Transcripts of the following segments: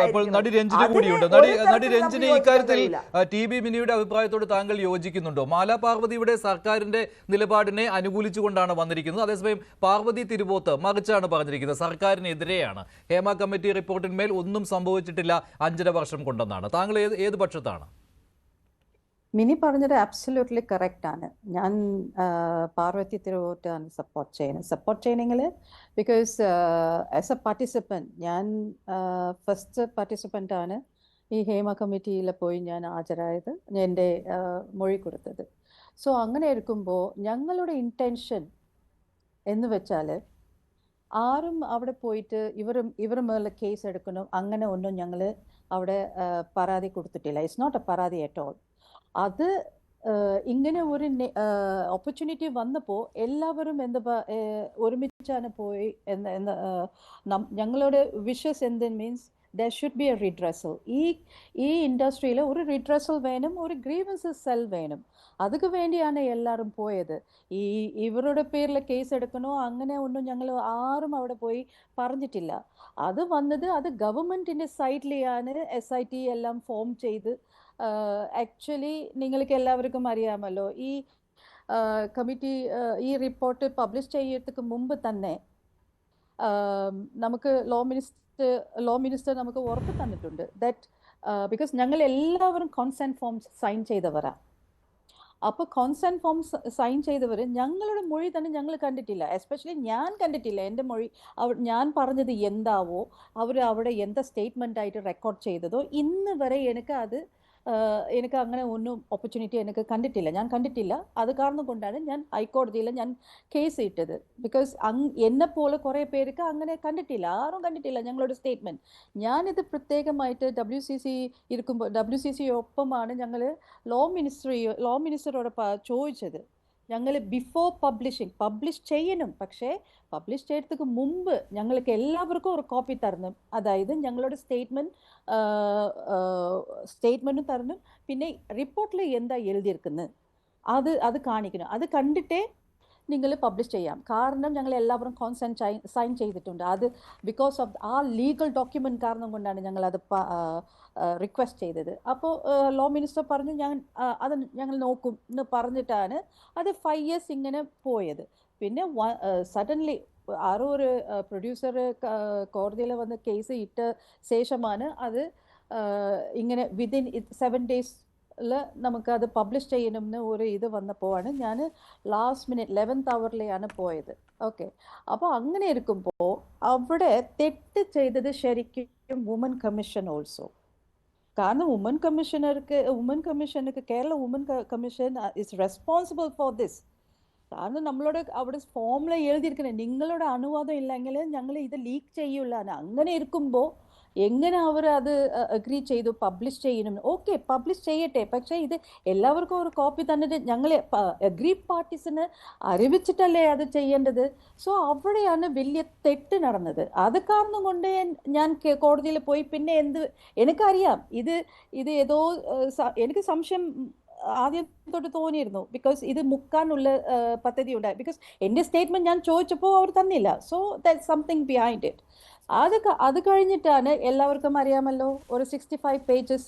അപ്പോൾ നടി രഞ്ജിനി കൂടിയുണ്ട്. നടി രഞ്ജിനി, ഇക്കാര്യത്തിൽ ടി ബി മിനിയുടെ അഭിപ്രായത്തോട് താങ്കൾ യോജിക്കുന്നുണ്ടോ? മാലാ പാർവതിയുടെ സർക്കാരിന്റെ നിലപാടിനെ അനുകൂലിച്ചുകൊണ്ടാണ് വന്നിരിക്കുന്നത്. അതേസമയം പാർവതി തിരുവോത്ത് മറിച്ചാണ് പറഞ്ഞിരിക്കുന്നത്, സർക്കാരിനെതിരെയാണ്. ഹേമ കമ്മിറ്റി റിപ്പോർട്ടിന്മേൽ ഒന്നും സംഭവിച്ചിട്ടില്ല 5.5 വർഷം കൊണ്ടെന്നാണ്. താങ്കൾ ഏത് പക്ഷത്താണ്? മിനി പറഞ്ഞത് അബ്സല്യൂട്ട്ലി കറക്റ്റ് ആണ്. ഞാൻ പാർവതി തിരുവോട്ടാണ് സപ്പോർട്ട് ചെയ്യണമെങ്കിൽ ബിക്കോസ് ആസ് എ പാർട്ടിസിപ്പൻറ്റ് ഞാൻ ഫസ്റ്റ് പാർട്ടിസിപ്പൻ്റ് ആണ് ഈ ഹേമ കമ്മിറ്റിയിൽ പോയി ഞാൻ ഹാജരായത്, എൻ്റെ മൊഴി കൊടുത്തത്. സോ അങ്ങനെ ഇരിക്കുമ്പോൾ ഞങ്ങളുടെ ഇൻറ്റൻഷൻ എന്ന് വെച്ചാൽ ആരും അവിടെ പോയിട്ട് ഇവർ മേലെ കേസ് എടുക്കണം അങ്ങനെ ഒന്നും ഞങ്ങൾ അവിടെ പരാതി കൊടുത്തിട്ടില്ല. ഇറ്റ്സ് നോട്ട് എ പരാതി അറ്റ് ഓൾ. അത് ഇങ്ങനെ ഒരു ഓപ്പർച്യൂണിറ്റി വന്നപ്പോൾ എല്ലാവരും ഒരുമിച്ചാണ് പോയി ഞങ്ങളുടെ വിഷസ് എന്ത് means there should be A redressal. ഈ ഇൻഡസ്ട്രിയിൽ ഒരു റിഡ്രസൽ വേണം, ഒരു ഗ്രീവൻസസ് സെൽ വേണം. അതുക്ക് വേണ്ടിയാണ് എല്ലാവരും പോയത്. ഇവരുടെ പേരിൽ കേസ് എടുക്കണോ അങ്ങനെ ഒന്നും ഞങ്ങൾ ആരും അവിടെ പോയി പറഞ്ഞിട്ടില്ല. അത് വന്നത് അത് ഗവൺമെൻറ്റിൻ്റെ സൈഡിലെയാണ് SIT എല്ലാം ഫോം ചെയ്ത്. ആക്ച്വലി നിങ്ങൾക്ക് എല്ലാവർക്കും അറിയാമല്ലോ, ഈ കമ്മിറ്റി ഈ റിപ്പോർട്ട് പബ്ലിഷ് ചെയ്യുന്നതിന് മുമ്പ് തന്നെ നമുക്ക് ലോ മിനിസ്റ്റർ നമുക്ക് ഉറപ്പ് തന്നിട്ടുണ്ട് ദാറ്റ് ബിക്കോസ് ഞങ്ങൾ എല്ലാവരും കോൺസെൻറ്റ് ഫോംസ് സൈൻ ചെയ്തവരാണ്. അപ്പോൾ കോൺസെൻറ്റ് ഫോം സൈൻ ചെയ്തവർ ഞങ്ങളുടെ മൊഴി തന്നെ ഞങ്ങൾ കണ്ടിട്ടില്ല. എസ്പെഷ്യലി ഞാൻ കണ്ടിട്ടില്ല. എൻ്റെ മൊഴി ഞാൻ പറഞ്ഞത് എന്താവോ അവർ അവിടെ എന്താ സ്റ്റേറ്റ്മെൻ്റ് ആയിട്ട് റെക്കോർഡ് ചെയ്തതോ ഇന്ന് വരെ എനിക്ക് അങ്ങനെ ഒന്നും ഓപ്പർച്യൂണിറ്റി എനിക്ക് ഞാൻ കണ്ടിട്ടില്ല. അത് കാരണം കൊണ്ടാണ് ഞാൻ ഹൈക്കോടതിയിൽ ഞാൻ കേസ് ഇട്ടത്. ബിക്കോസ് എന്നെപ്പോലെ കുറേ പേർക്ക് അങ്ങനെ ആരും കണ്ടിട്ടില്ല ഞങ്ങളുടെ സ്റ്റേറ്റ്മെൻറ്റ്. ഞാനിത് പ്രത്യേകമായിട്ട് WCC ഒപ്പമാണ് ഞങ്ങൾ ലോ മിനിസ്റ്ററോട് ചോദിച്ചത്. ഞങ്ങൾ ബിഫോർ പബ്ലിഷ് ചെയ്യണം, പക്ഷേ പബ്ലിഷ് ചെയ്തതിന് മുമ്പ് ഞങ്ങൾക്ക് എല്ലാവർക്കും ഒരു കോപ്പി തരണം. അതായത് ഞങ്ങളുടെ സ്റ്റേറ്റ്മെൻറ്റും തരണം, പിന്നെ റിപ്പോർട്ടിൽ എന്താ എഴുതിയിരിക്കുന്നത് അത് കാണിക്കണം. അത് കണ്ടിട്ടേ നിങ്ങൾ പബ്ലിഷ് ചെയ്യാം. കാരണം ഞങ്ങൾ എല്ലാവരും കോൺസെൻറ്റ് സൈൻ ചെയ്തിട്ടുണ്ട്. അത് ബിക്കോസ് ഓഫ് ആ ലീഗൽ ഡോക്യുമെൻ്റ് കാരണം കൊണ്ടാണ് ഞങ്ങൾ അത് റിക്വസ്റ്റ് ചെയ്തത്. അപ്പോൾ ലോ മിനിസ്റ്റർ പറഞ്ഞു അത് ഞങ്ങൾ നോക്കും എന്ന് പറഞ്ഞിട്ടാണ് അത് 5 years ഇങ്ങനെ പോയത്. പിന്നെ സഡൻലി ആരോ ഒരു പ്രൊഡ്യൂസർ കോടതിയിൽ വന്ന് കേസ് ഇട്ട ശേഷമാണ് അത് ഇങ്ങനെ വിതിൻ 7 days നമുക്കത് പബ്ലിഷ് ചെയ്യണമെന്ന് ഒരു ഇത് വന്നപ്പോഴാണ് ഞാൻ ലാസ്റ്റ് മിനിറ്റ് 11th hour പോയത്. ഓക്കെ, അപ്പോൾ അങ്ങനെ ഇരിക്കുമ്പോൾ അവിടെ തെറ്റ് ചെയ്തത് ശരിക്കും വുമൻ കമ്മീഷൻ ഓൾസോ. കാരണം വുമൻ കമ്മീഷനർക്ക് Kerala woman commission is responsible for this. കാരണം നമ്മളോട് അവിടെ ഫോമിൽ എഴുതിയിരിക്കുന്നത് നിങ്ങളുടെ അനുവാദം ഇല്ലെങ്കിൽ ഞങ്ങൾ ഇത് ലീക്ക് ചെയ്യൂല. അങ്ങനെ ഇരിക്കുമ്പോൾ എങ്ങനെ അവർ അത് അഗ്രി ചെയ്തു പബ്ലിഷ് ചെയ്യണം? ഓക്കെ, പബ്ലിഷ് ചെയ്യട്ടെ, പക്ഷേ ഇത് എല്ലാവർക്കും ഒരു കോപ്പി തന്നിട്ട് ഞങ്ങൾ അഗ്രി പാർട്ടീസിന് അറിയിച്ചിട്ടല്ലേ അത് ചെയ്യേണ്ടത്. സോ അവിടെയാണ് വലിയ തെറ്റ് നടന്നത്. അത് കാരണം കൊണ്ട് ഞാൻ കോടതിയിൽ പോയി. പിന്നെ എനിക്കറിയാം ഇത് ഏതോ എനിക്ക് സംശയം ആദ്യം തൊട്ട് തോന്നിയിരുന്നു. ബിക്കോസ് ഇത് മുക്കാനുള്ള പദ്ധതി ഉണ്ടായി. ബിക്കോസ് എൻ്റെ സ്റ്റേറ്റ്മെൻറ്റ് ഞാൻ ചോദിച്ചപ്പോൾ അവർ തന്നില്ല. So that something behind it. അത് കഴിഞ്ഞിട്ടാണ് എല്ലാവർക്കും അറിയാമല്ലോ ഒരു 65 pages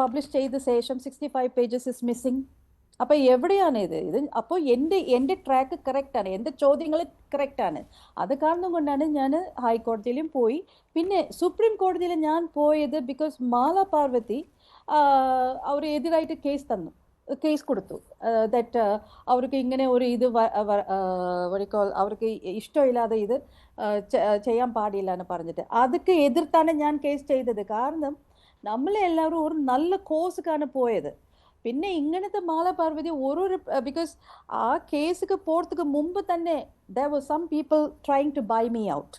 പബ്ലിഷ് ചെയ്ത ശേഷം 65 pages ഇസ് മിസ്സിങ്. അപ്പോൾ എവിടെയാണ് ഇത്? അപ്പോൾ എൻ്റെ ട്രാക്ക് കറക്റ്റാണ്, എൻ്റെ ചോദ്യങ്ങൾ കറക്റ്റാണ്. അത് കാരണം കൊണ്ടാണ് ഞാൻ ഹൈക്കോടതിയിലും പോയി. പിന്നെ സുപ്രീം കോടതിയിൽ ഞാൻ പോയത് ബിക്കോസ് മാലാ പാർവതി അവർ എതിരായിട്ട് കേസ് കൊടുത്തു. ദാറ്റ് അവർക്ക് ഇങ്ങനെ ഒരു ഇത് അവർക്ക് ഇഷ്ടമില്ലാതെ ഇത് ചെയ്യാൻ പാടില്ല എന്ന് പറഞ്ഞിട്ട് അതൊക്കെ എതിർത്താണ് ഞാൻ കേസ് ചെയ്തത്. കാരണം നമ്മളെല്ലാവരും ഒരു നല്ല കോഴ്സിലാണ് പോയത്. പിന്നെ ഇങ്ങനത്തെ മാലാ പാർവതി ബിക്കോസ് ആ കേസിക്ക് പോറതുക്ക് മുമ്പ് തന്നെ there were some people trying to buy me out.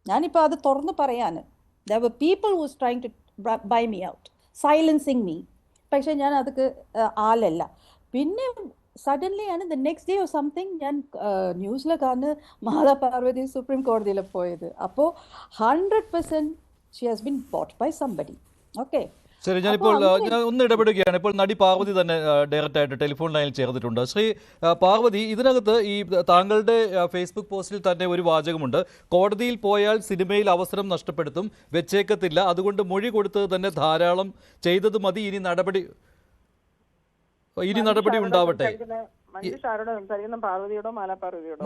ഞാനിപ്പോൾ അത് തുറന്ന് പറയാണ്. there were people who was trying to buy me out, silencing me. പക്ഷേ ഞാൻ അതൊക്കെ ആളല്ല. പിന്നെ സഡൻലി ആണ് the next day or something ഞാൻ ന്യൂസിൽ കാണുന്ന മാലാ പാർവതി സുപ്രീം കോടതിയിൽ പോയത്. അപ്പോൾ 100% she has been bought by somebody. Okay, ശരി, ഞാനിപ്പോൾ ഞാൻ ഒന്ന് ഇടപെടുകയാണ്. ഇപ്പോൾ നടി പാർവതി തന്നെ ഡയറക്റ്റ് ആയിട്ട് ടെലിഫോൺ ലൈനിൽ ചേർന്നിട്ടുണ്ട്. ശ്രീ പാർവതി, ഇതിനകത്ത് ഈ താങ്കളുടെ ഫേസ്ബുക്ക് പോസ്റ്റിൽ തന്നെ ഒരു വാചകമുണ്ട്. കോടതിയിൽ പോയാൽ സിനിമയിൽ അവസരം നഷ്ടപ്പെടുത്തും, വെച്ചേക്കത്തില്ല, അതുകൊണ്ട് മൊഴി കൊടുത്തത് തന്നെ ധാരാളം, ചെയ്തത് മതി, ഇനി നടപടി ഉണ്ടാവട്ടെ.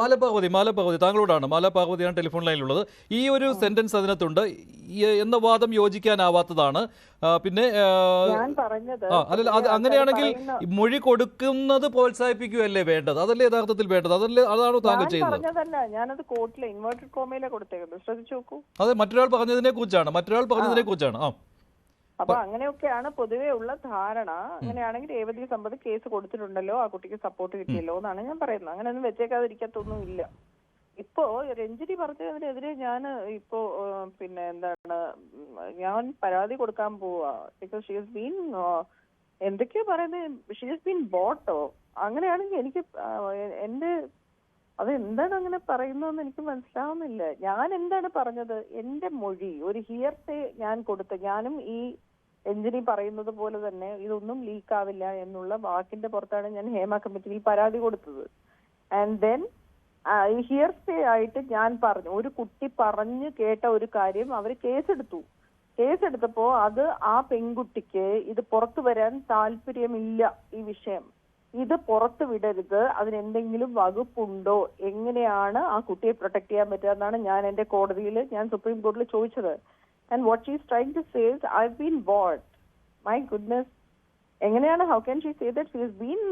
മാലാപാർവതി താങ്കളോടാണ്. മാലാപാർവതിയാണ് ടെലിഫോൺ ലൈനിലുള്ളത്. ഈ ഒരു സെന്റൻസ് അതിനകത്തുണ്ട് എന്ന വാദം യോജിക്കാനാവാത്തതാണ്. പിന്നെ അല്ലല്ല, അങ്ങനെയാണെങ്കിൽ മൊഴി കൊടുക്കുന്നത് പ്രോത്സാഹിപ്പിക്കുകയല്ലേ വേണ്ടത്? അതല്ലേ യഥാർത്ഥത്തിൽ വേണ്ടത്? അതാണോ താങ്കൾ ചെയ്യുന്നത്? അതെ, മറ്റൊരാൾ പറഞ്ഞതിനെ കുറിച്ചാണ്. അപ്പൊ അങ്ങനെയൊക്കെയാണ് പൊതുവെ ഉള്ള ധാരണ. അങ്ങനെയാണെങ്കിൽ രേവതി സമ്പത്ത് കേസ് കൊടുത്തിട്ടുണ്ടല്ലോ, ആ കുട്ടിക്ക് സപ്പോർട്ട് കിട്ടിയല്ലോ എന്നാണ് ഞാൻ പറയുന്നത്. അങ്ങനെയൊന്നും വെച്ചേക്കാതിരിക്കത്തൊന്നും ഇല്ല. ഇപ്പോ രഞ്ജിനി പറഞ്ഞതിനെതിരെ ഞാൻ ഇപ്പോ പിന്നെ എന്താണ്, ഞാൻ പരാതി കൊടുക്കാൻ പോവാ. ബിക്കോസ് ഷീ ഹസ് ബീൻ എന്തൊക്കെയോ പറയുന്നത്, ഷീ ഹസ് ബീൻ ബോട്ടോ. അങ്ങനെയാണെങ്കിൽ എനിക്ക് എന്റെ അത് എന്താണ് അങ്ങനെ പറയുന്നതെന്ന് എനിക്ക് മനസ്സിലാവുന്നില്ല. ഞാൻ എന്താണ് പറഞ്ഞത്? എന്റെ മൊഴി ഒരു ഹിയർസേ ഞാൻ കൊടുത്ത, ഞാനും ഈ രഞ്ജിനി പറയുന്നത് പോലെ തന്നെ ഇതൊന്നും ലീക്ക് ആവില്ല എന്നുള്ള വാക്കിന്റെ പുറത്താണ് ഞാൻ ഹേമ കമ്മിറ്റിയിൽ പരാതി കൊടുത്തത്. ആൻഡ് ദെൻ ഈ ഹിയർസേ ആയിട്ട് ഞാൻ പറഞ്ഞു, ഒരു കുട്ടി പറഞ്ഞു കേട്ട ഒരു കാര്യം അവർ കേസെടുത്തപ്പോ അത് ആ പെൺകുട്ടിക്ക് ഇത് പുറത്തു വരാൻ താല്പര്യമില്ല. ഈ വിഷയം ഇത് പുറത്തു വിടരുത്, അതിനെന്തെങ്കിലും വകുപ്പുണ്ടോ, എങ്ങനെയാണ് ആ കുട്ടിയെ പ്രൊട്ടക്ട് ചെയ്യാൻ പറ്റുക എന്നാണ് ഞാൻ സുപ്രീം കോടതിയിൽ ചോദിച്ചത്. And what she's trying to say is, I've been bored. My goodness. എങ്ങനെയാണ്, how can she say that? She has been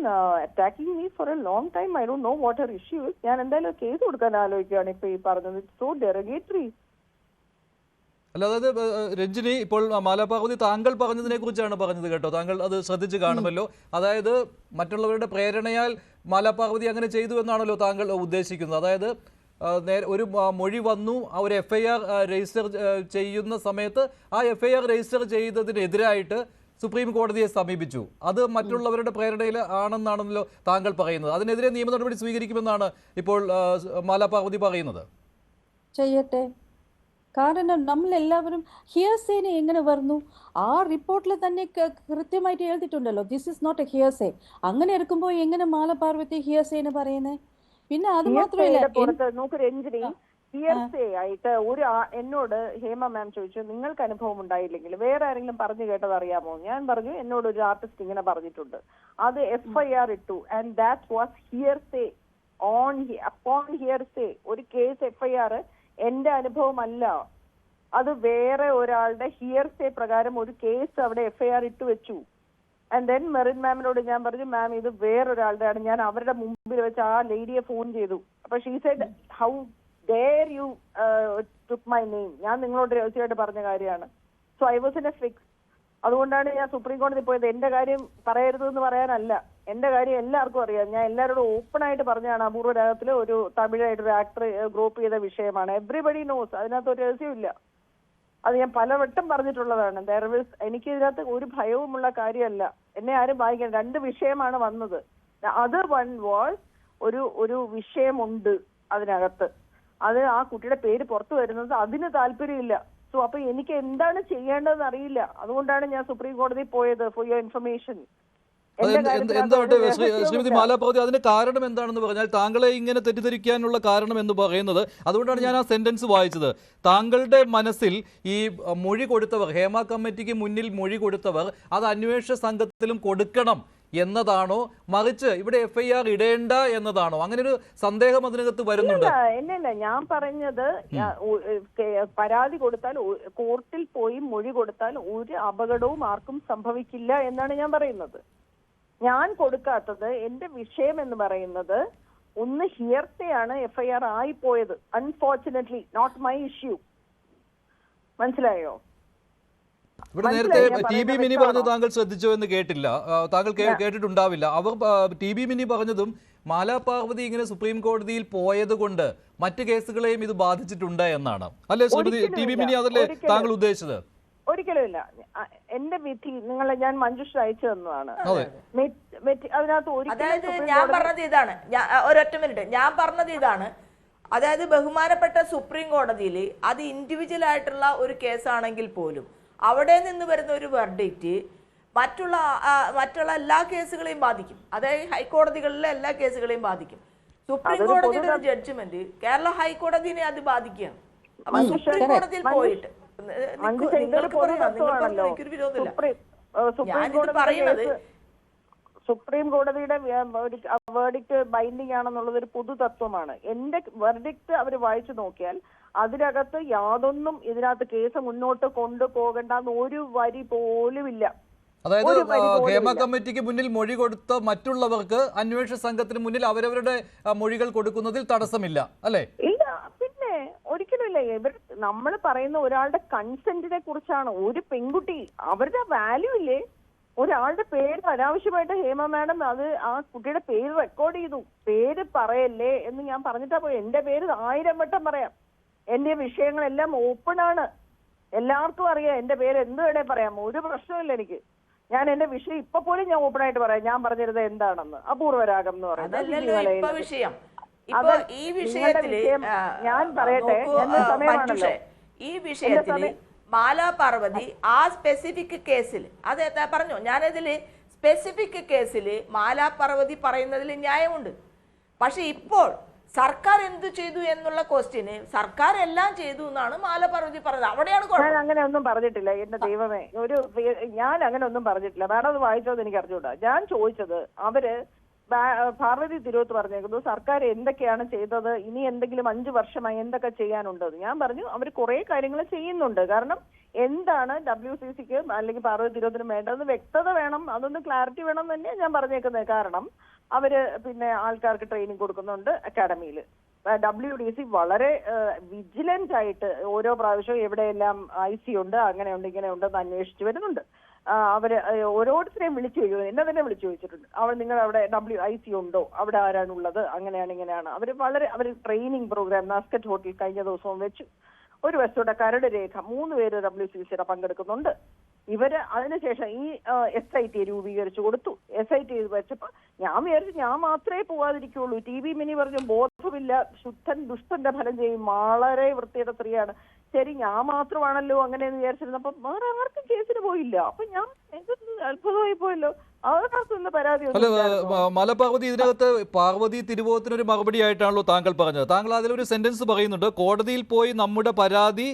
attacking me for a long time. I don't know what her issue is. ഞാൻ എന്തായാലും case കൊടുക്കാൻ ആലോചിക്കുകയാണ് ഇപ്പൊ ഈ പറഞ്ഞത്. It's so derogatory. അല്ല, അതായത് രഞ്ജിനി, ഇപ്പോൾ മാലാപാർവതി താങ്കൾ പറഞ്ഞതിനെ കുറിച്ചാണ് പറഞ്ഞത് കേട്ടോ. താങ്കൾ അത് ശ്രദ്ധിച്ച് കാണുമല്ലോ. അതായത് മറ്റുള്ളവരുടെ പ്രേരണയാൽ മാലാപാർവതി അങ്ങനെ ചെയ്തു എന്നാണല്ലോ താങ്കൾ ഉദ്ദേശിക്കുന്നത്. അതായത് ഒരു മൊഴി വന്നു, ഒരു FIR രജിസ്റ്റർ ചെയ്യുന്ന സമയത്ത് ആ FIR രജിസ്റ്റർ ചെയ്തതിനെതിരായിട്ട് സുപ്രീം കോടതിയെ സമീപിച്ചു. അത് മറ്റുള്ളവരുടെ പ്രേരണയിൽ ആണെന്നാണല്ലോ താങ്കൾ പറയുന്നത്. അതിനെതിരെ നിയമ നടപടി സ്വീകരിക്കുമെന്നാണ് ഇപ്പോൾ മാലാപാർവതി പറയുന്നത്. ചെയ്യട്ടെ, കാരണം നമ്മളെല്ലാവരും ഹിയർസേനെ എങ്ങനെ വരുന്നു? ആ റിപ്പോർട്ടിൽ തന്നെ കൃത്യമായിട്ട് എഴുതിയിട്ടുണ്ടല്ലോ, this is not a hearsay. അങ്ങനെ എടുക്കുമ്പോൾ എങ്ങനെ മാലാപാർവതി ഹിയർസേനെ പറയുന്നത്? പിന്നെ അത് മാത്രമല്ല, രഞ്ജിനി ഹിയർസേ ആയിട്ട് എന്നോട് ഹേമ മാം ചോദിച്ചു, നിങ്ങൾക്ക് അനുഭവം ഉണ്ടായില്ലെങ്കിൽ വേറെ ആരെങ്കിലും പറഞ്ഞു കേട്ടത് അറിയാമോ? ഞാൻ പറഞ്ഞു, എന്നോട് ഒരു ആർട്ടിസ്റ്റ് ഇങ്ങനെ പറഞ്ഞിട്ടുണ്ട്, അത് FIR ഇട്ടു. And that was ഹിയർസേ upon ഹിയർസേ. ഒരു കേസ് FIR എന്റെ അനുഭവമല്ല, അത് വേറെ ഒരാളുടെ ഹിയർസേ പ്രകാരം ഒരു കേസ് അവിടെ FIR ഇട്ടു വെച്ചു. ആൻഡ് ദെൻ മെറിൻ മാമിനോട് ഞാൻ പറഞ്ഞു, മാം ഇത് വേറൊരാളുടെ ആണ്, ഞാൻ അവരുടെ മുമ്പിൽ വെച്ച് ആ ലേഡിയെ ഫോൺ ചെയ്തു. അപ്പൊ she said, how dare you took my name. ഞാൻ നിങ്ങളോട് രഹസ്യമായിട്ട് പറഞ്ഞ കാര്യമാണ്. So I was in A fix. അതുകൊണ്ടാണ് ഞാൻ സുപ്രീം കോടതി പോയത്. എന്റെ കാര്യം പറയരുതെന്ന് പറയാനല്ല, എന്റെ കാര്യം എല്ലാവർക്കും അറിയാം. ഞാൻ എല്ലാവരോടും ഓപ്പൺ ആയിട്ട് പറഞ്ഞാണ്. അപൂർവ രാഗത്തില് ഒരു തമിഴായിട്ടൊരു ആക്ടർ ഗ്രൂപ്പ് ചെയ്ത വിഷയമാണ്. എവ്രിബഡി നോസ്, അതിനകത്ത് ഒരു രഹസ്യമില്ല. അത് ഞാൻ പലവട്ടം പറഞ്ഞിട്ടുള്ളതാണ്. എനിക്ക് ഇതിനകത്ത് ഒരു ഭയവുമുള്ള കാര്യമല്ല. എന്നെ ആരും വായിക്കാൻ, 2 വിഷയമാണ് വന്നത്. അത് വൺ വാസ് ഒരു വിഷയമുണ്ട് അതിനകത്ത്. അത് ആ കുട്ടിയുടെ പേര് പുറത്തു വരുന്നത് അതിന് താല്പര്യമില്ല. സോ അപ്പൊ എനിക്ക് എന്താണ് ചെയ്യേണ്ടതെന്ന് അറിയില്ല. അതുകൊണ്ടാണ് ഞാൻ സുപ്രീം കോടതിയിൽ പോയത്. For your information. Shrimati Maala Parvathi, അതിന്റെ കാരണം എന്താണെന്ന് പറഞ്ഞാൽ, താങ്കളെ ഇങ്ങനെ തെറ്റിദ്ധരിക്കാനുള്ള കാരണം എന്ന് പറയുന്നത്, അതുകൊണ്ടാണ് ഞാൻ ആ സെന്റൻസ് വായിച്ചത്. താങ്കളുടെ മനസ്സിൽ ഈ മൊഴി കൊടുത്തവർ, ഹേമ കമ്മിറ്റിക്ക് മുന്നിൽ മൊഴി കൊടുത്തവർ അത് അന്വേഷണ സംഘത്തിലും കൊടുക്കണം എന്നതാണോ, മറിച്ച് ഇവിടെ FIR ഇടേണ്ട എന്നതാണോ? അങ്ങനെ ഒരു സന്ദേഹം അതിനകത്ത് വരുന്നുണ്ട്. ഇല്ല, ഞാൻ പറഞ്ഞത് പരാതി കൊടുത്താൽ, കോർട്ടിൽ പോയി മൊഴി കൊടുത്താൽ ഒരു അപകടവും ആർക്കും സംഭവിക്കില്ല എന്നാണ് ഞാൻ പറയുന്നത്. ഞാൻ കൊടുക്കാത്തത്, എന്റെ വിഷയം എന്ന് പറയുന്നത് ഒന്ന് ഹിയർസേ ആണ് FIR ആയിപ്പോയത്. Unfortunately not my issue. മനസ്സിലായോ? ഇവിടെ നേരത്തെ TB മിനി പറഞ്ഞത് താങ്കൾ ശ്രദ്ധിച്ചോ എന്ന് കേട്ടില്ല. താങ്കൾ കേട്ടിട്ടുണ്ടാവില്ല. അവർ TB മിനി പറഞ്ഞതും മാലാപാർവതി ഇങ്ങനെ സുപ്രീം കോടതിയിൽ പോയത് കൊണ്ട് മറ്റു കേസുകളെയും ഇത് ബാധിച്ചിട്ടുണ്ട് എന്നാണ്. അല്ലേ ശ്രീമതി TB മിനി? അതല്ലേ താങ്കൾ ഉദ്ദേശിച്ചത്? ഒരിക്കലുമില്ല. എന്റെ വിധി ഞാൻ മഞ്ജുഷ അയച്ചു തന്നതാണ്. അതിനകത്ത് ഞാൻ പറഞ്ഞത് ഇതാണ്, ഒരൊറ്റ മിനിറ്റ്, ഞാൻ പറഞ്ഞത് ഇതാണ്. അതായത് ബഹുമാനപ്പെട്ട സുപ്രീം കോടതിയിൽ അത് ഇൻഡിവിജ്വൽ ആയിട്ടുള്ള ഒരു കേസാണെങ്കിൽ പോലും അവിടെ നിന്ന് വരുന്ന ഒരു വെർഡിക്റ്റ് മറ്റുള്ള എല്ലാ കേസുകളെയും ബാധിക്കും. അതായത് ഹൈക്കോടതികളിലെ എല്ലാ കേസുകളെയും ബാധിക്കും. സുപ്രീം കോടതിയുടെ ഒരു ജഡ്ജ്മെന്റ് കേരള ഹൈക്കോടതിനെ അത് ബാധിക്കുകയാണ്. അപ്പൊ സുപ്രീം കോടതിയിൽ പോയിട്ട് നിങ്ങൾക്ക് പറയാം, നിങ്ങൾക്ക് എനിക്കൊരു വിരോധമില്ല. ഞാനിത് പറയുന്നത് സുപ്രീം കോടതിയുടെ വേർഡിക്റ്റ് ബൈൻഡിങ് ആണെന്നുള്ളത് ഒരു പൊതു തത്വമാണ്. എന്റെ വെർഡിക്റ്റ് അവർ വായിച്ചു നോക്കിയാൽ അതിനകത്ത് യാതൊന്നും ഇതിനകത്ത് കേസ് മുന്നോട്ട് കൊണ്ടുപോകണ്ടെന്ന് ഒരു വരി പോലും ഇല്ല. അതായത് ഹേമ കമ്മിറ്റിക്ക് മുന്നിൽ മൊഴി കൊടുത്ത മറ്റുള്ളവർക്ക് അന്വേഷണ സംഘത്തിന് മുന്നിൽ അവരവരുടെ മൊഴികൾ കൊടുക്കുന്നതിൽ തടസ്സമില്ല അല്ലേ? ഇല്ല, പിന്നെ ഒരിക്കലുമില്ല. ഇവർ നമ്മൾ പറയുന്ന ഒരാളുടെ കൺസെന്റിനെ കുറിച്ചാണ്. ഒരു പെൺകുട്ടി അവരുടെ വാല്യൂ ഇല്ലേ? ഒരാളുടെ പേര് അനാവശ്യമായിട്ട് ഹേമ മാഡം അത് ആ കുട്ടിയുടെ പേര് റെക്കോർഡ് ചെയ്തു. പേര് പറയല്ലേ എന്ന് ഞാൻ പറഞ്ഞിട്ടാ പോയി. എന്റെ പേര് 1000 വട്ടം പറയാം. എന്റെ വിഷയങ്ങളെല്ലാം ഓപ്പൺ ആണ്, എല്ലാവർക്കും അറിയാം. എന്റെ പേര് എന്ത് വേണേ പറയാം, ഒരു പ്രശ്നമില്ല എനിക്ക്. ഞാൻ എന്റെ വിഷയം ഇപ്പൊ പോലും ഞാൻ ഓപ്പൺ ആയിട്ട് പറയാം. ഞാൻ പറഞ്ഞിരുന്നത് എന്താണെന്ന് അപൂർവരാഗം എന്ന് പറയുന്നത്. ഞാൻ പറയട്ടെ, എന്റെ സമയമാണല്ലോ. ഈ വിഷയത്തില് മാലാ പാർവതി ആ സ്പെസിഫിക് കേസിൽ അത് പറഞ്ഞു. ഞാനതില് സ്പെസിഫിക് കേസിൽ മാലാ പാർവതി പറയുന്നതിൽ ന്യായമുണ്ട്. പക്ഷെ ഇപ്പോൾ സർക്കാർ എന്ത് ചെയ്തു എന്നുള്ള ക്വസ്റ്റ്യന് സർക്കാർ എല്ലാം ചെയ്തു എന്നാണ് മാലാ പാർവതി പറഞ്ഞത്. അവിടെയാണ് ഞാൻ അങ്ങനെ ഒന്നും പറഞ്ഞിട്ടില്ല. എന്റെ ദൈവമേ, ഞാൻ അങ്ങനെ ഒന്നും പറഞ്ഞിട്ടില്ല. മാഡം അത് വായിച്ചോന്ന് എനിക്ക് അറിഞ്ഞൂടാ. ഞാൻ ചോദിച്ചത് അവര് പാർവതി തിരുവോത്ത് പറഞ്ഞേക്കുന്നു സർക്കാർ എന്തൊക്കെയാണ് ചെയ്തത്, ഇനി എന്തെങ്കിലും 5 വർഷമായി എന്തൊക്കെ ചെയ്യാനുണ്ടത്. ഞാൻ പറഞ്ഞു അവർ കുറെ കാര്യങ്ങൾ ചെയ്യുന്നുണ്ട്. കാരണം എന്താണ് WCCക്ക് അല്ലെങ്കിൽ പാർവതി തിരുവോത്തിനും വേണ്ടതെന്ന് വ്യക്തത വേണം, അതൊന്ന് ക്ലാരിറ്റി വേണം എന്ന് തന്നെയാണ് ഞാൻ പറഞ്ഞേക്കുന്നത്. കാരണം അവര് പിന്നെ ആൾക്കാർക്ക് ട്രെയിനിങ് കൊടുക്കുന്നുണ്ട് അക്കാഡമിയിൽ. WDC വളരെ വിജിലന്റ് ആയിട്ട് ഓരോ പ്രാവശ്യവും എവിടെയെല്ലാം IC ഉണ്ട്, അങ്ങനെയുണ്ട് ഇങ്ങനെയുണ്ടെന്ന് അന്വേഷിച്ചു വരുന്നുണ്ട്. അവര് ഓരോരുത്തരെയും വിളിച്ചു ചോദിക്കും, എന്നെ തന്നെ വിളിച്ചു ചോദിച്ചിട്ടുണ്ട്. നിങ്ങൾ അവിടെ IC ഉണ്ടോ, അവിടെ ആരാണുള്ളത്, അങ്ങനെയാണ് ഇങ്ങനെയാണ്. അവർ ട്രെയിനിങ് പ്രോഗ്രാം നാസ്കറ്റ് ഹോട്ടൽ കഴിഞ്ഞ ദിവസവും വെച്ചു. ഒരു വശത്തോടെ കരട് രേഖ 3 പേര് WCCയുടെ പങ്കെടുക്കുന്നുണ്ട്. ഇവര് അതിനുശേഷം ഈ SIT രൂപീകരിച്ചു കൊടുത്തു. SIT വെച്ചപ്പോ ഞാൻ വിചാരിച്ചു ഞാൻ മാത്രമേ പോവാതിരിക്കുള്ളൂ. TV മിനി പറഞ്ഞു ബോധമില്ല, ശുദ്ധൻ ദുഷ്ടന്റെ ഫലം ചെയ്യും, വളരെ വൃത്തിയുടെ സ്ത്രീയാണ്. ശരി, ഞാൻ മാത്രമാണല്ലോ അങ്ങനെയെന്ന് വിചാരിച്ചിരുന്നപ്പോ വേറെ ആർക്കും കേസിന് പോയില്ല. അപ്പൊ ഞാൻ അത്ഭുതമായി പോയല്ലോ. അവർക്കൊന്നും പരാതി. മാലാ പാർവതി, ഇതിനകത്ത് പാർവതി തിരുവോത്തിനൊരു മറുപടി ആയിട്ടാണല്ലോ താങ്കൾ പറഞ്ഞത്. താങ്കൾ അതിലൊരു സെന്റൻസ് പറയുന്നുണ്ട്, കോടതിയിൽ പോയി നമ്മുടെ പരാതി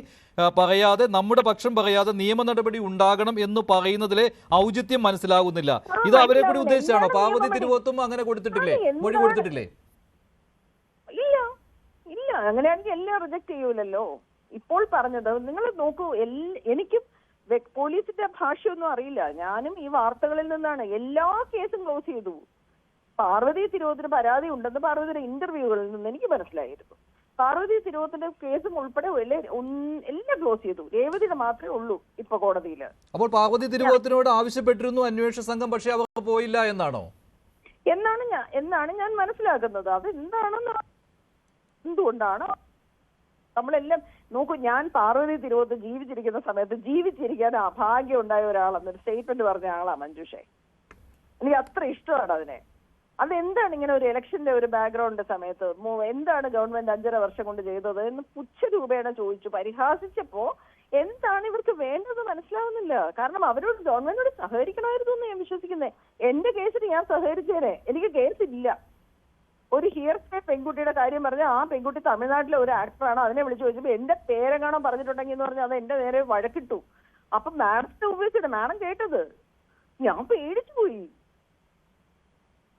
പറയാതെ, നമ്മുടെ പക്ഷം പറയാതെ നിയമ നടപടി ഉണ്ടാകണം എന്ന് പറയുന്നതിലെ ഔചിത്യം മനസ്സിലാകുന്നില്ല. ഇത് അവരെ കൂടി ഉദ്ദേശിച്ചാണോ? പാർവതി തിരുവോത്തും അങ്ങനെ കൊടുത്തിട്ടില്ലേ, മൊഴി കൊടുത്തിട്ടില്ലേ? ഇല്ല ഇല്ല, അങ്ങനെയാണെങ്കിൽ എല്ലാം റിജക്ട് ചെയ്യൂലല്ലോ. ഇപ്പോൾ പറഞ്ഞത് നിങ്ങൾ നോക്കൂ, എനിക്കും പോലീസിന്റെ ഭാഷയൊന്നും അറിയില്ല. ഞാനും ഈ വാർത്തകളിൽ നിന്നാണ്. എല്ലാ കേസും ക്ലോസ് ചെയ്തു. പാർവതി തിരുവോത്തിന് പരാതി ഉണ്ടെന്ന് പാർവതിയുടെ ഇന്റർവ്യൂകളിൽ നിന്ന് എനിക്ക് മനസ്സിലായിരുന്നു. പാർവതി തിരുവോത്തിന്റെ കേസും ഉൾപ്പെടെ എല്ലാം ക്ലോസ് ചെയ്തു. രേവതിയുടെ മാത്രമേ ഉള്ളൂ ഇപ്പൊ കോടതിയിൽ. അപ്പോൾ പാർവതി തിരുവോത്തിനോട് ആവശ്യപ്പെട്ടിരുന്നു അന്വേഷണ സംഘം, പക്ഷെ അവർ പോയില്ല എന്നാണോ? എന്നാണ് ഞാൻ മനസ്സിലാക്കുന്നത്. അത് എന്തുകൊണ്ടാണ് നമ്മളെല്ലാം നോക്കൂ. ഞാൻ പാർവതി തിരുവോത്ത് ജീവിച്ചിരിക്കുന്ന സമയത്ത് ജീവിച്ചിരിക്കാൻ ഭാഗ്യം ഉണ്ടായ ഒരാളെന്നൊരു സ്റ്റേറ്റ്മെന്റ് പറഞ്ഞ ആളാ മഞ്ജുഷേ. എനിക്ക് അത്ര ഇഷ്ടമാണ് അതിനെ. അതെന്താണ് ഇങ്ങനെ ഒരു ഇലക്ഷന്റെ ഒരു ബാക്ക്ഗ്രൗണ്ട് സമയത്ത് എന്താണ് ഗവൺമെന്റ് 5.5 വർഷം കൊണ്ട് ചെയ്തത് എന്ന് പുച്ഛരൂപേണ ചോദിച്ചു, പരിഹാസിച്ചപ്പോ എന്താണ് ഇവർക്ക് വേണ്ടത് മനസ്സിലാവുന്നില്ല. കാരണം അവരോട് ഗവൺമെന്റിനോട് സഹകരിക്കണമായിരുന്നു എന്ന് ഞാൻ വിശ്വസിക്കുന്നത്. എന്റെ കേസിന് ഞാൻ സഹകരിച്ചേനെ, എനിക്ക് കേസില്ല. ഒരു ഹിയർസ്റ്റേ പെൺകുട്ടിയുടെ കാര്യം പറഞ്ഞാൽ ആ പെൺകുട്ടി തമിഴ്നാട്ടിലെ ഒരു ആക്ടറാണ്, അതിനെ വിളിച്ചു ചോദിച്ചപ്പോ എന്റെ പേരെങ്ങാണോ പറഞ്ഞിട്ടുണ്ടെങ്കിൽ എന്ന് പറഞ്ഞാൽ അത് എന്റെ നേരെ വഴക്കിട്ടു. അപ്പൊ മാഡത്തെ ഉപയോഗിച്ചിട്ട് മാഡം കേട്ടത് ഞാൻ പേടിച്ചു പോയി.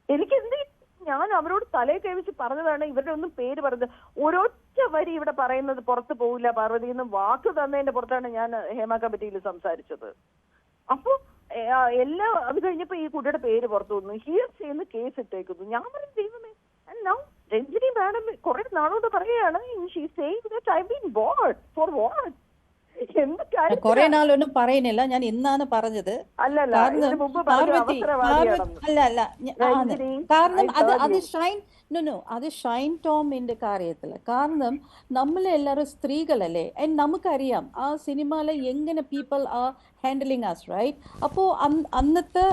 എനിക്ക് ഞാൻ അവരോട് തലയെ കൈവച്ച് പറഞ്ഞതാണ് ഇവരുടെ ഒന്നും പേര് പറഞ്ഞത്. ഒരൊറ്റ വരി ഇവിടെ പറയുന്നത് പുറത്ത് പോവില്ല പാർവതി എന്ന് വാക്ക് തന്നതിന്റെ പുറത്താണ് ഞാൻ ഹേമ കമ്മിറ്റിയിൽ സംസാരിച്ചത്. അപ്പൊ എല്ലാം അത് കഴിഞ്ഞപ്പോ ഈ കുട്ടിയുടെ പേര് പുറത്തു വന്നു, ഹിയർസ്റ്റേന്ന് കേസ് ഇട്ടേക്കുന്നു. ഞാൻ പറഞ്ഞു ദൈവമേ. രഞ്ജിനി മാഡം കുറെ നാളോട് പറയുകയാണ് കുറെ നാളൊന്നും പറയുന്നില്ല, ഞാൻ ഇന്നാണ് പറഞ്ഞത്. കാരണം അത് ഷൈൻ ടോമിന്റെ കാര്യത്തില്. കാരണം നമ്മളെല്ലാരും സ്ത്രീകളല്ലേ, നമുക്കറിയാം ആ സിനിമയിലെ എങ്ങനെ people are handling us, right? അപ്പോൾ അന്നത്തെ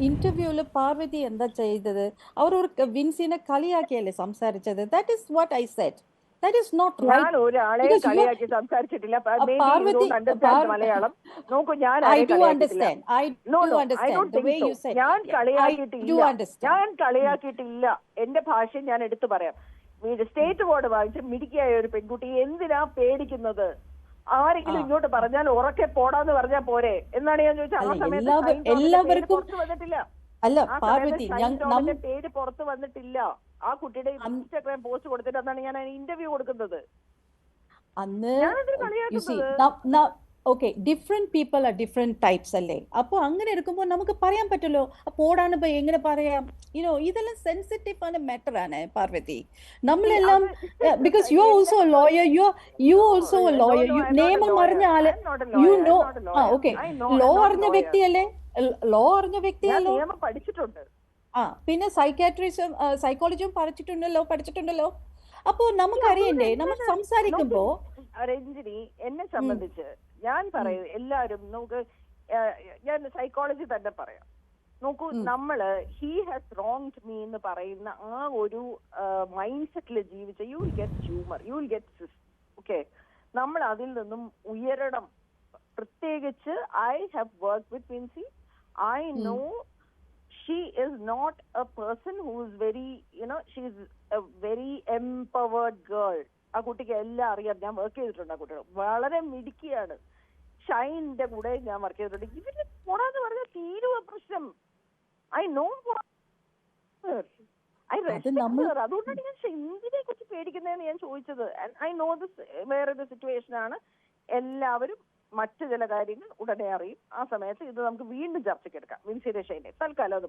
ഇന്റർവ്യൂല് പാർവതി എന്താ ചെയ്തത്? അവർ ഒരു വിൻസിനെ കളിയാക്കിയല്ലേ സംസാരിച്ചത്. That is what I said. That is not right. ഒരാളെ കളിയാക്കി സംസാരിച്ചിട്ടില്ല. നോക്കൂ, ഞാൻ I do understand. I do understand the way you said. ഞാൻ I do കളിയാക്കിയിട്ടില്ല, understand. ഞാൻ കളിയാക്കിയിട്ടില്ല. എന്റെ ഭാഷ ഞാൻ എടുത്തു പറയാം. സ്റ്റേറ്റ് ബോർഡ് വാങ്ങിച്ച് മിടുക്കിയായ ഒരു പെൺകുട്ടി എന്തിനാ പേടിക്കുന്നത്? ആരെങ്കിലും ഇങ്ങോട്ട് പറഞ്ഞാൽ ഉറക്കെ പോടാന്ന് പറഞ്ഞാൽ പോരെ എന്നാണ് ഞാൻ ചോദിച്ചത്. ആ സമയത്ത് എല്ലാവർക്കും പുറത്തു വന്നിട്ടില്ല. അല്ല ആ പാർവതി, സമയത്ത് പേര് പുറത്തു വന്നിട്ടില്ല. ആ കുട്ടിയുടെ ഇൻസ്റ്റാഗ്രാം പോസ്റ്റ് കൊടുത്തിട്ട് അതാണ് ഞാൻ ഇന്റർവ്യൂ കൊടുക്കുന്നത്. അന്ന് ഞാനത് കളിയാക്കുന്നത്. Okay, different people are different types അല്ലേ? അപ്പോൾ അങ്ങനെ എടുക്കുമ്പോൾ നമുക്ക് പറയാൻ പറ്റുമല്ലോ, പോടാണ് ഇപ്പൊ എങ്ങനെ പറയാം? ഇതെല്ലാം സെൻസിറ്റീവ് ആണ്, മാറ്റർ ആണ് പാർവതി. നമ്മളെല്ലാം because you also lawyer, you also lawyer, നിയമം അറിഞ്ഞ ആള്, യു നോ. ഓക്കെ, ലോ അറിഞ്ഞ വ്യക്തിയല്ലേ? ലോ അറിഞ്ഞ വ്യക്തിയല്ലോ, നിയമം പഠിച്ചിട്ടുണ്ട്. പിന്നെ സൈക്കാട്രിസം സൈക്കോളജിയും പഠിച്ചിട്ടുണ്ടല്ലോ. അപ്പോ നമുക്കറിയണ്ടേ, നമ്മൾ സംസാരിക്കുമ്പോ. രഞ്ജിനി, എന്നെ സംബന്ധിച്ച് ഞാൻ പറയൂ, എല്ലാവരും നമുക്ക്, ഞാൻ സൈക്കോളജി തന്നെ പറയാം. നോക്കൂ, നമ്മള് ഹി ഹാസ് റോങ്ഡ് മീ എന്ന് പറയുന്ന ആ ഒരു മൈൻഡ് സെറ്റിൽ ജീവിച്ച you will get humour, you will get സിസ്. ഓക്കെ, നമ്മൾ അതിൽ നിന്നും ഉയരണം. പ്രത്യേകിച്ച് I have work with Vincy. I know she is not a person who is very, she is a very empowered girl. ആ കുട്ടിക്ക് എല്ലാം അറിയാം. ഞാൻ വർക്ക് ചെയ്തിട്ടുണ്ട് ആ കുട്ടികൾ. വളരെ മിടുക്കിയാണ്. ഷൈനിന്റെ കൂടെ ഞാൻ വർക്ക് ചെയ്തിട്ടുണ്ട്. ഇവര് പോടാന്ന് പറഞ്ഞാൽ തീരുവ പ്രശ്നം. ഐ നോ, അതുകൊണ്ടാണ് ഞാൻ എന്തിനെ കുറിച്ച് പേടിക്കുന്നതെന്ന് ഞാൻ ചോദിച്ചത്. ഐ നോ ദിസ് വേറൊരു സിറ്റുവേഷൻ ആണ്. എല്ലാവരും മറ്റു ചില കാര്യങ്ങൾ ഉടനെ അറിയും. ആ സമയത്ത് ഇത് നമുക്ക് വീണ്ടും ചർച്ചയ്ക്ക് എടുക്കാം. വിൻസിയുടെ ഷൈനെ തൽക്കാലം അത്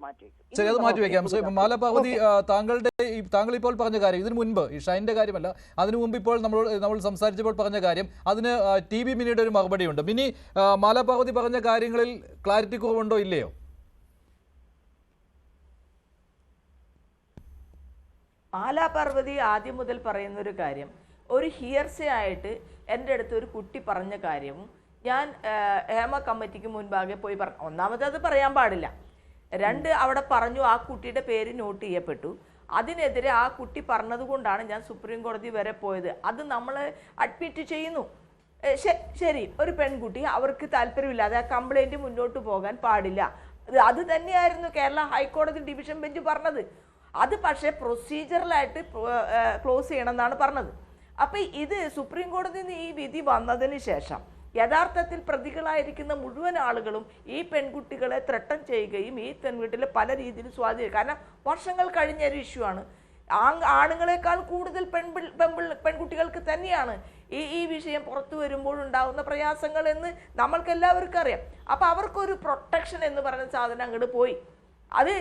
ശരി, അത് മാറ്റിവെക്കാം. മാല പാർവതി, താങ്കൾ ഇപ്പോൾ പറഞ്ഞ കാര്യം, ഇതിനു മുൻപ് ഈ ഷൈൻ്റെ കാര്യമല്ല, അതിനു മുമ്പ് ഇപ്പോൾ നമ്മൾ സംസാരിച്ചപ്പോൾ പറഞ്ഞ കാര്യം, അതിന് TV മിനിയുടെ ഒരു മറുപടി ഉണ്ട്. മിനി, മാല പാർവതി പറഞ്ഞ കാര്യങ്ങളിൽ ക്ലാരിറ്റി കുറവുണ്ടോ ഇല്ലയോ? മാല പാർവതി ആദ്യം മുതൽ പറയുന്ന ഒരു കാര്യം, ഒരു ഹിയർസേ ആയിട്ട് എൻ്റെ അടുത്ത് ഒരു കുട്ടി പറഞ്ഞ കാര്യവും ഞാൻ ഹേമ കമ്മിറ്റിക്ക് മുൻപാകെ പോയി പറഞ്ഞു. ഒന്നാമത് അത് പറയാൻ പാടില്ല. രണ്ട്, അവിടെ പറഞ്ഞു ആ കുട്ടിയുടെ പേര് നോട്ട് ചെയ്യപ്പെട്ടു. അതിനെതിരെ ആ കുട്ടി പറഞ്ഞതുകൊണ്ടാണ് ഞാൻ സുപ്രീം കോടതി വരെ പോയത്. അത് നമ്മൾ അഡ്മിറ്റ് ചെയ്യുന്നു. ശരി, ഒരു പെൺകുട്ടി അവർക്ക് താല്പര്യമില്ലാതെ ആ കംപ്ലൈൻറ്റ് മുന്നോട്ട് പോകാൻ പാടില്ല. അത് തന്നെയായിരുന്നു കേരള ഹൈക്കോടതി ഡിവിഷൻ ബെഞ്ച് പറഞ്ഞത്. അത് പക്ഷേ പ്രൊസീജിയറലായിട്ട് ക്ലോസ് ചെയ്യണമെന്നാണ് പറഞ്ഞത്. അപ്പം ഇത് സുപ്രീം കോടതിയിൽ നിന്ന് ഈ വിധി വന്നതിന് ശേഷം യഥാർത്ഥത്തിൽ പ്രതികളായിരിക്കുന്ന മുഴുവൻ ആളുകളും ഈ പെൺകുട്ടികളെ ത്രട്ടൻ ചെയ്യുകയും ഈ പെൺകുട്ടികളെ പല രീതിയിൽ സ്വാധീനിക്കും. കാരണം വർഷങ്ങൾ കഴിഞ്ഞൊരു ഇഷ്യൂ ആണ്. ആണുങ്ങളെക്കാൾ കൂടുതൽ പെൺകുട്ടികൾക്ക് തന്നെയാണ് ഈ വിഷയം പുറത്തു വരുമ്പോഴുണ്ടാകുന്ന പ്രയാസങ്ങൾ എന്ന് നമ്മൾക്ക് എല്ലാവർക്കും അറിയാം. അപ്പം അവർക്കൊരു പ്രൊട്ടക്ഷൻ എന്ന് പറയുന്ന സാധനം അങ്ങോട്ട് പോയി. അത്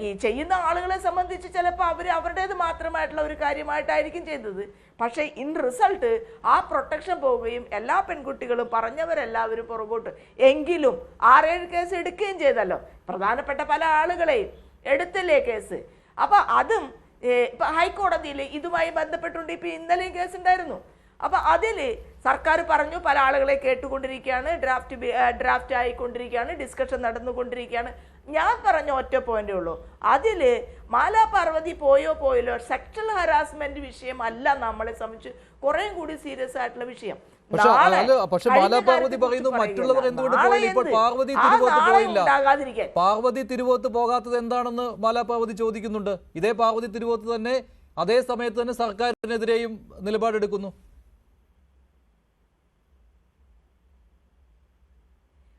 ഈ ചെയ്യുന്ന ആളുകളെ സംബന്ധിച്ച് ചിലപ്പോൾ അവരുടേത് മാത്രമായിട്ടുള്ള ഒരു കാര്യമായിട്ടായിരിക്കും ചെയ്തത്. പക്ഷേ ഇൻ റിസൾട്ട് ആ പ്രൊട്ടക്ഷൻ പോവുകയും എല്ലാ പെൺകുട്ടികളും പറഞ്ഞവരെല്ലാവരും പുറകോട്ട്. എങ്കിലും 6-7 കേസ് എടുക്കുകയും ചെയ്തല്ലോ, പ്രധാനപ്പെട്ട പല ആളുകളെയും എടുത്തില്ലേ കേസ്. അപ്പം അതും ഇപ്പം ഹൈക്കോടതിയിൽ ഇതുമായി ബന്ധപ്പെട്ടുകൊണ്ട് ഇപ്പം ഇന്നലെയും കേസ് ഉണ്ടായിരുന്നു. അപ്പം അതിൽ സർക്കാർ പറഞ്ഞു പല ആളുകളെ കേട്ടുകൊണ്ടിരിക്കുകയാണ്, ഡ്രാഫ്റ്റ് ആയിക്കൊണ്ടിരിക്കുകയാണ്, ഡിസ്കഷൻ നടന്നുകൊണ്ടിരിക്കുകയാണ്. ഞാൻ പറഞ്ഞ ഒറ്റ പോയിന്റേ ഉള്ളൂ, അതിൽ മാലാ പാർവതി പോയല്ലോ സെക്ഷൽ ഹരാസ്മെന്റ് വിഷയം അല്ല നമ്മളെ സംബന്ധിച്ച് കുറേ കൂടി സീരിയസ് ആയിട്ടുള്ള വിഷയം. പക്ഷെ മാലാ പാർവതി പറയുന്നു മറ്റുള്ളവർ എന്തുകൊണ്ട് പോയില്ല? ഇപ്പോൾ പാർവതി തിരുവോത്ത് പോയില്ല. പാർവതി തിരുവോത്ത് പോകാത്തത് എന്താണെന്ന് മാലാ പാർവതി ചോദിക്കുന്നുണ്ട്. ഇതേ പാർവതി തിരുവോത്ത് തന്നെ അതേ സമയത്ത് തന്നെ സർക്കാരിനെതിരെയും നിലപാടെടുക്കുന്നു.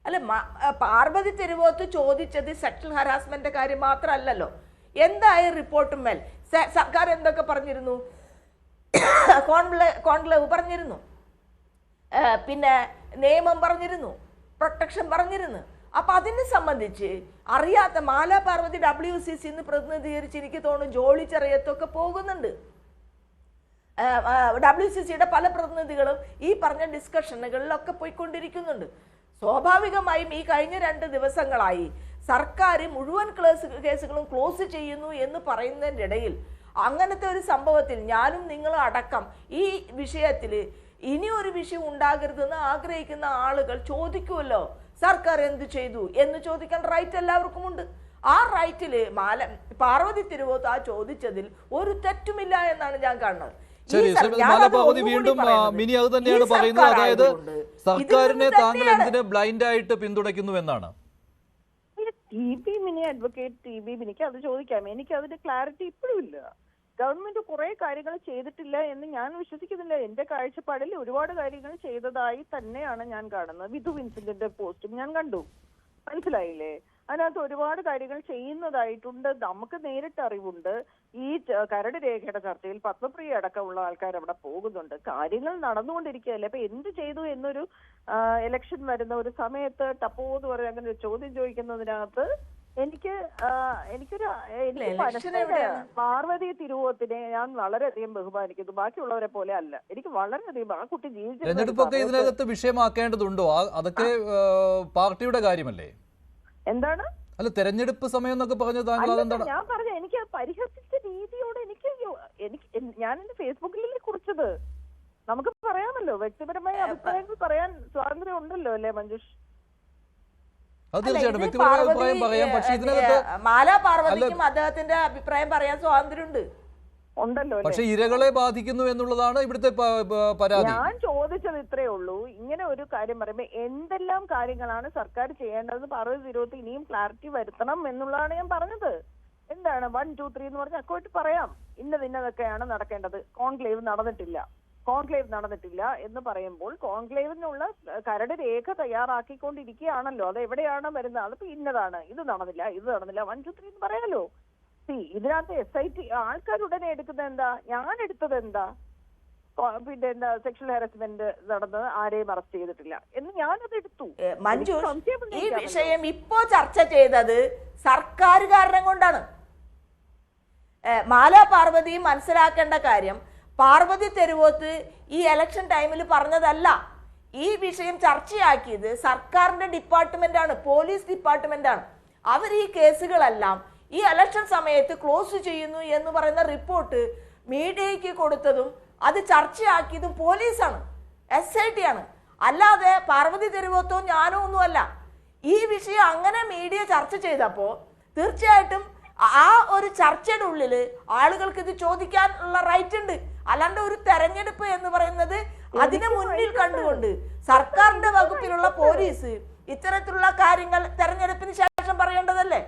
അല്ല, പാർവതി തിരുവോത്ത് ചോദിച്ചത് സെക്ഷൽ ഹരാസ്മെന്റ് കാര്യം മാത്രമല്ലല്ലോ. എന്തായ റിപ്പോർട്ടും മേൽ സർക്കാർ എന്തൊക്കെ പറഞ്ഞിരുന്നു? കോൺക്ലേവ് പറഞ്ഞിരുന്നു, പിന്നെ നിയമം പറഞ്ഞിരുന്നു, പ്രൊട്ടക്ഷൻ പറഞ്ഞിരുന്നു. അപ്പം അതിനെ സംബന്ധിച്ച് അറിയാത്ത മാലാ പാർവതി WCC പ്രതിനിധീകരിച്ച് എനിക്ക് തോന്നുന്നു ജോളി ചെറിയത്തൊക്കെ പോകുന്നുണ്ട്. WCCയുടെ പല പ്രതിനിധികളും ഈ പറഞ്ഞ ഡിസ്കഷനുകളിലൊക്കെ പോയിക്കൊണ്ടിരിക്കുന്നുണ്ട്. സ്വാഭാവികമായും ഈ കഴിഞ്ഞ 2 ദിവസങ്ങളായി സർക്കാർ മുഴുവൻ കേസുകളും ക്ലോസ് ചെയ്യുന്നു എന്ന് പറയുന്നതിൻ്റെ ഇടയിൽ അങ്ങനത്തെ ഒരു സംഭവത്തിൽ ഞാനും നിങ്ങളും അടക്കം ഈ വിഷയത്തിൽ ഇനിയൊരു വിഷയം ഉണ്ടാകരുതെന്ന് ആഗ്രഹിക്കുന്ന ആളുകൾ ചോദിക്കുമല്ലോ, സർക്കാർ എന്ത് ചെയ്തു എന്ന് ചോദിക്കാൻ റൈറ്റ് എല്ലാവർക്കും ഉണ്ട്. ആ റൈറ്റിൽ പാർവതി തിരുവോത്ത് ആ ചോദിച്ചതിൽ ഒരു തെറ്റുമില്ല എന്നാണ് ഞാൻ കാണുന്നത്. ശരി മാല പാർവതി വീണ്ടും മിനി അത് തന്നെയാണ് പറയുന്നത്. അതായത് സർക്കാരിനെ താങ്കൾ എന്തിന് ബ്ലൈൻഡ് ആയിട്ട് പിന്തുണയ്ക്കുന്നു എന്നാണ്. TB മിനി അഡ്വക്കേറ്റ് TB മിനിക്ക് അത് ചോദിക്കാം. എനിക്ക് അതിന്റെ ക്ലാരിറ്റി ഇപ്പോഴും ഇല്ല. ഗവൺമെന്റ് കുറെ കാര്യങ്ങൾ ചെയ്തിട്ടില്ല എന്ന് ഞാൻ വിശ്വസിക്കുന്നില്ല. എന്റെ കാഴ്ചപ്പാടിൽ ഒരുപാട് കാര്യങ്ങൾ ചെയ്തതായി തന്നെയാണ് ഞാൻ കാണുന്നത്. വിധു വിൻസെന്റിന്റെ പോസ്റ്റും ഞാൻ കണ്ടു, മനസ്സിലായില്ലേ? അതിനകത്ത് ഒരുപാട് കാര്യങ്ങൾ ചെയ്യുന്നതായിട്ടുണ്ട്. നമുക്ക് നേരിട്ട് അറിവുണ്ട്. ഈ കരട് രേഖയുടെ ചർച്ചയിൽ പത്മപ്രിയ അടക്കമുള്ള ആൾക്കാർ അവിടെ പോകുന്നുണ്ട്. കാര്യങ്ങൾ നടന്നുകൊണ്ടിരിക്കുകയല്ലേ. അപ്പൊ എന്ത് ചെയ്തു എന്നൊരു ഇലക്ഷൻ വരുന്ന ഒരു സമയത്ത് ടപ്പോ എന്ന് പറഞ്ഞ അങ്ങനെ ഒരു ചോദ്യം ചോദിക്കുന്നതിനകത്ത് എനിക്ക് പാർവതി തിരുവോത്തിനെ ഞാൻ വളരെയധികം ബഹുമാനിക്കുന്നു. ബാക്കിയുള്ളവരെ പോലെ അല്ല. എനിക്ക് വളരെയധികം ആ കുട്ടി തെരഞ്ഞെടുപ്പൊക്കെ ഇതിനകത്ത് വിഷയമാക്കേണ്ടതുണ്ടോ? അതൊക്കെ പാർട്ടിയുടെ കാര്യമല്ലേ? എന്താണ് അല്ല, തെരഞ്ഞെടുപ്പ് സമയം എന്നൊക്കെ പറഞ്ഞത് താങ്കൾ അതെന്താണ്? ഞാൻ പറഞ്ഞ എനിക്ക് പരിഹസിച്ച രീതിയോട് എനിക്ക് ഞാൻ എന്റെ ഫേസ്ബുക്കിൽ കുറിച്ചത് നമുക്ക് പറയാമല്ലോ. വ്യക്തിപരമായ അഭിപ്രായങ്ങൾ പറയാൻ സ്വാതന്ത്ര്യം ഉണ്ടല്ലോ അല്ലേ മഞ്ജുഷ്? അത് തീർച്ചയായിട്ടും വ്യക്തിപരമായ അഭിപ്രായം പറയാം. പക്ഷേ ഇതിനകത്ത് മാലാ പാർവതിക്കും അദ്ദേഹത്തിന്റെ അഭിപ്രായം പറയാൻ സ്വാതന്ത്ര്യമുണ്ട് ഉണ്ടല്ലോ. പക്ഷെ ഇരകളെ ബാധിക്കുന്നു എന്നുള്ളതാണ് ഇവിടുത്തെ പരാതി. ഞാൻ ചോദിച്ചത് ഇത്രേ ഉള്ളൂ. ഇങ്ങനെ ഒരു കാര്യം പറയുമ്പോ എന്തെല്ലാം കാര്യങ്ങളാണ് സർക്കാർ ചെയ്യേണ്ടത് പാർവതി തിരുവോത്ത് ഇനിയും ക്ലാരിറ്റി വരുത്തണം എന്നുള്ളതാണ് ഞാൻ പറഞ്ഞത്. എന്താണ് 1, 2, 3 എന്ന് പറഞ്ഞാൽ അക്കോട്ട് പറയാം. ഇന്നതൊക്കെയാണ് നടക്കേണ്ടത്. കോൺക്ലേവ് നടന്നിട്ടില്ല എന്ന് പറയുമ്പോൾ കോൺക്ലേവിനുള്ള കരട് രേഖ തയ്യാറാക്കിക്കൊണ്ടിരിക്കുകയാണല്ലോ. അത് എവിടെയാണ് വരുന്നത്? അതിപ്പോ ഇന്നതാണ്, ഇത് നടന്നില്ല, 1, 2, 3 എന്ന് പറയാലോ. ഇതിനകത്ത് SIT ആൾക്കാർ ഉടനെ എടുക്കുന്നത് എന്താ? ഞാൻ എടുത്തത് എന്താ? പിന്നെ എന്താ സെക്ഷൽ ഹാരസ്മെന്റ് നടന്നത്, ആരെയും അറസ്റ്റ് ചെയ്തിട്ടില്ല എന്ന് ഞാനത് എടുത്തു. മഞ്ജു, ഈ വിഷയം ഇപ്പോ ചർച്ച ചെയ്തത് സർക്കാർ കാരണം കൊണ്ടാണ്. മാലാ പാർവതി മനസ്സിലാക്കേണ്ട കാര്യം, പാർവതി തെരുവോത്ത് ഈ ഇലക്ഷൻ ടൈമിൽ പറഞ്ഞതല്ല. ഈ വിഷയം ചർച്ചയാക്കിയത് സർക്കാരിന്റെ ഡിപ്പാർട്ട്മെന്റാണ്, പോലീസ് ഡിപ്പാർട്ട്മെന്റാണ്. അവർ ഈ കേസുകളെല്ലാം ഈ ഇലക്ഷൻ സമയത്ത് ക്ലോസ് ചെയ്യുന്നു എന്ന് പറയുന്ന റിപ്പോർട്ട് മീഡിയയ്ക്ക് കൊടുത്തതും അത് ചർച്ചയാക്കിയതും പോലീസാണ്, SIT ആണ്. അല്ലാതെ പാർവതി തെരുവോത്തോ ഞാനോ ഒന്നുമല്ല. ഈ വിഷയം അങ്ങനെ മീഡിയ ചർച്ച ചെയ്തപ്പോൾ തീർച്ചയായിട്ടും ആ ഒരു ചർച്ചയുടെ ഉള്ളിൽ ആളുകൾക്ക് ഇത് ചോദിക്കാനുള്ള റൈറ്റ് ഉണ്ട്. അല്ലാണ്ട് ഒരു തെരഞ്ഞെടുപ്പ് എന്ന് പറയുന്നത് അതിനെ മുന്നിൽ കണ്ടുകൊണ്ട് സർക്കാരിന്റെ വകുപ്പിലുള്ള പോലീസ് ഇത്തരത്തിലുള്ള കാര്യങ്ങൾ തെരഞ്ഞെടുപ്പിന് ശേഷം പറയേണ്ടതല്ലേ?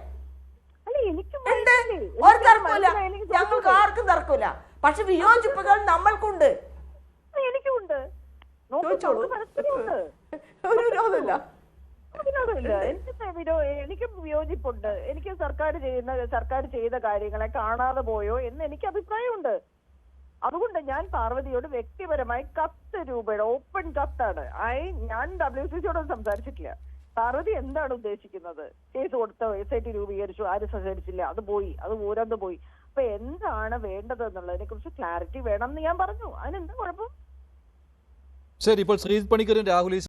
ഒരു തർക്കമില്ല, ഞങ്ങൾക്ക് ആർക്കും തർക്കമില്ല. പക്ഷെ വിയോജിപ്പുകൾ നമ്മൾക്കുണ്ട്, എനിക്കുണ്ട്, ഒരു വിരോധമില്ല. എനിക്ക് വിയോജിപ്പുണ്ട്. എനിക്ക് സർക്കാർ ചെയ്ത കാര്യങ്ങളെ കാണാതെ പോയോ എന്ന് എനിക്ക് അഭിപ്രായമുണ്ട്. അതുകൊണ്ട് ഞാൻ പാർവതിയോട് വ്യക്തിപരമായി 10 രൂപയുടെ ഓപ്പൺ കത്താണ്. ഞാൻ WCCയോടൊന്നും സംസാരിച്ചിട്ടില്ല. പാർവതി എന്താണ് ഉദ്ദേശിക്കുന്നത്? കേസ് കൊടുത്തോ, SIT രൂപീകരിച്ചു, ആരും സഹകരിച്ചില്ല, അത് പോയി, അത് ഊരന്ന് പോയി. അപ്പൊ എന്താണ് വേണ്ടത് എന്നുള്ളതിനെ കുറിച്ച് ക്ലാരിറ്റി വേണം എന്ന് ഞാൻ പറഞ്ഞു. അതിനെന്താ കുഴപ്പം? ശരി, ഇപ്പോൾ ശ്രീജിത്ത് പണിക്കരും രാഹുൽ